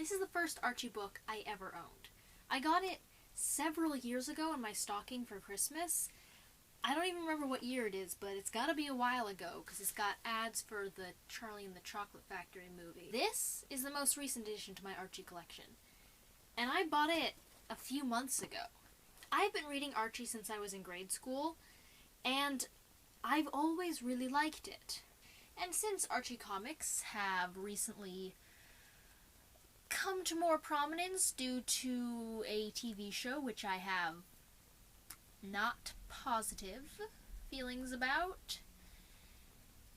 This is the first Archie book I ever owned. I got it several years ago in my stocking for Christmas. I don't even remember what year it is, but it's gotta be a while ago, because it's got ads for the Charlie and the Chocolate Factory movie. This is the most recent addition to my Archie collection, and I bought it a few months ago. I've been reading Archie since I was in grade school, and I've always really liked it. And since Archie comics have recently come to more prominence due to a TV show which I have not positive feelings about,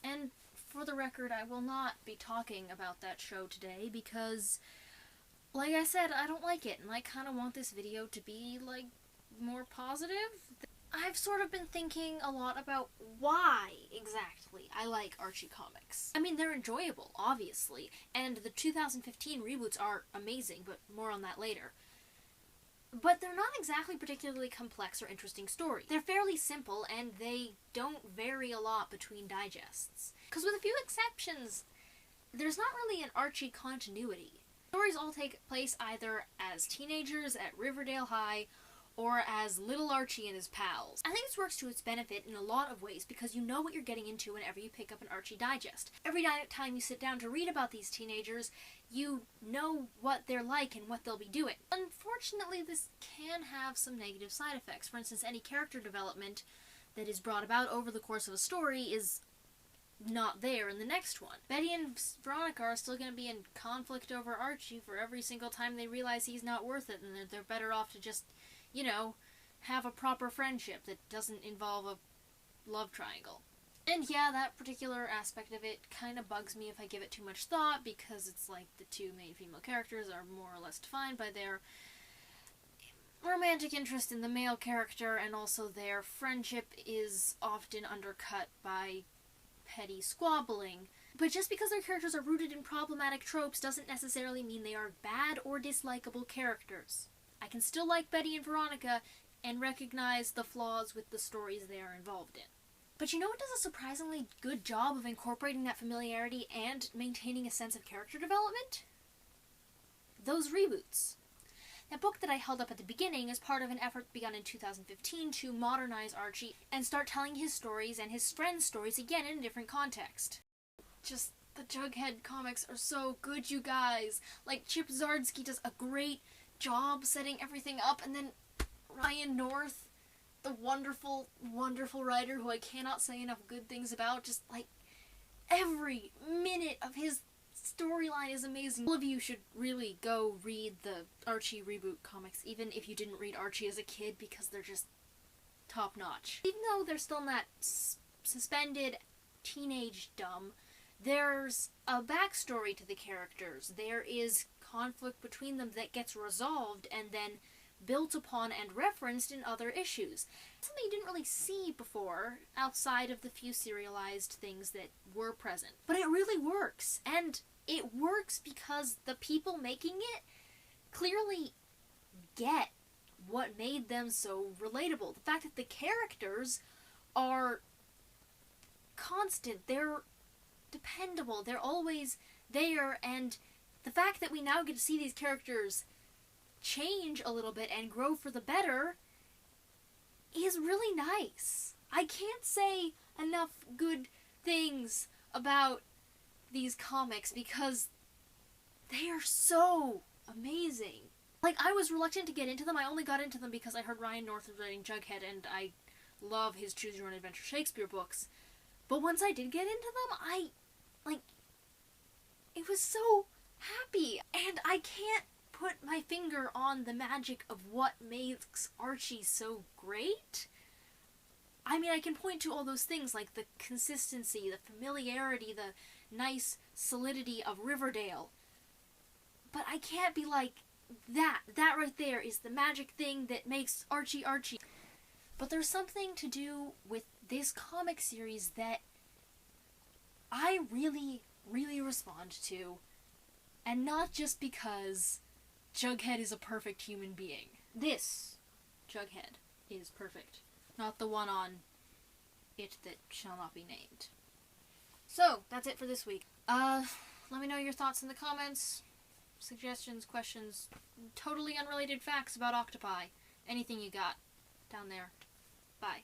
and for the record, I will not be talking about that show today because, like I said, I don't like it, and I kind of want this video to be, like, more positive. I've sort of been thinking a lot about why exactly I like Archie comics. I mean, they're enjoyable, obviously, and the 2015 reboots are amazing, but more on that later. But they're not exactly particularly complex or interesting stories. They're fairly simple, and they don't vary a lot between digests. Because with a few exceptions, there's not really an Archie continuity. Stories all take place either as teenagers at Riverdale High, or as little Archie and his pals. I think this works to its benefit in a lot of ways because you know what you're getting into whenever you pick up an Archie digest. Every time you sit down to read about these teenagers, you know what they're like and what they'll be doing. Unfortunately, this can have some negative side effects. For instance, any character development that is brought about over the course of a story is not there in the next one. Betty and Veronica are still going to be in conflict over Archie for every single time they realize he's not worth it, and they're better off to just, you know, have a proper friendship that doesn't involve a love triangle. And yeah, that particular aspect of it kind of bugs me if I give it too much thought, because it's like the two main female characters are more or less defined by their romantic interest in the male character, and also their friendship is often undercut by petty squabbling. But just because their characters are rooted in problematic tropes doesn't necessarily mean they are bad or dislikable characters. I can still like Betty and Veronica and recognize the flaws with the stories they are involved in. But you know what does a surprisingly good job of incorporating that familiarity and maintaining a sense of character development? Those reboots. That book that I held up at the beginning is part of an effort begun in 2015 to modernize Archie and start telling his stories and his friends' stories again in a different context. Just, the Jughead comics are so good, you guys. Like, Chip Zdarsky does a great job setting everything up, and then Ryan North, the wonderful, wonderful writer who I cannot say enough good things about, just, like, every minute of his storyline is amazing. All of you should really go read the Archie reboot comics, even if you didn't read Archie as a kid, because they're just top-notch. Even though they're still in that suspended teenage dumb, there's a backstory to the characters. There is conflict between them that gets resolved and then built upon and referenced in other issues. Something you didn't really see before, outside of the few serialized things that were present. But it really works, and it works because the people making it clearly get what made them so relatable. The fact that the characters are constant, they're dependable, they're always there, and the fact that we now get to see these characters change a little bit and grow for the better is really nice. I can't say enough good things about these comics because they are so amazing. Like, I was reluctant to get into them. I only got into them because I heard Ryan North was writing Jughead, and I love his Choose Your Own Adventure Shakespeare books. But once I did get into them, it was so happy. And I can't put my finger on the magic of what makes Archie so great. I mean, I can point to all those things, like the consistency, the familiarity, the nice solidity of Riverdale. But I can't be like, that right there is the magic thing that makes Archie Archie. But there's something to do with this comic series that I really, really respond to, and not just because Jughead is a perfect human being. This Jughead is perfect, not the one on It That Shall Not Be Named. So, that's it for this week. Let me know your thoughts in the comments. suggestions, questions, totally unrelated facts about octopi. Anything you got down there. Bye.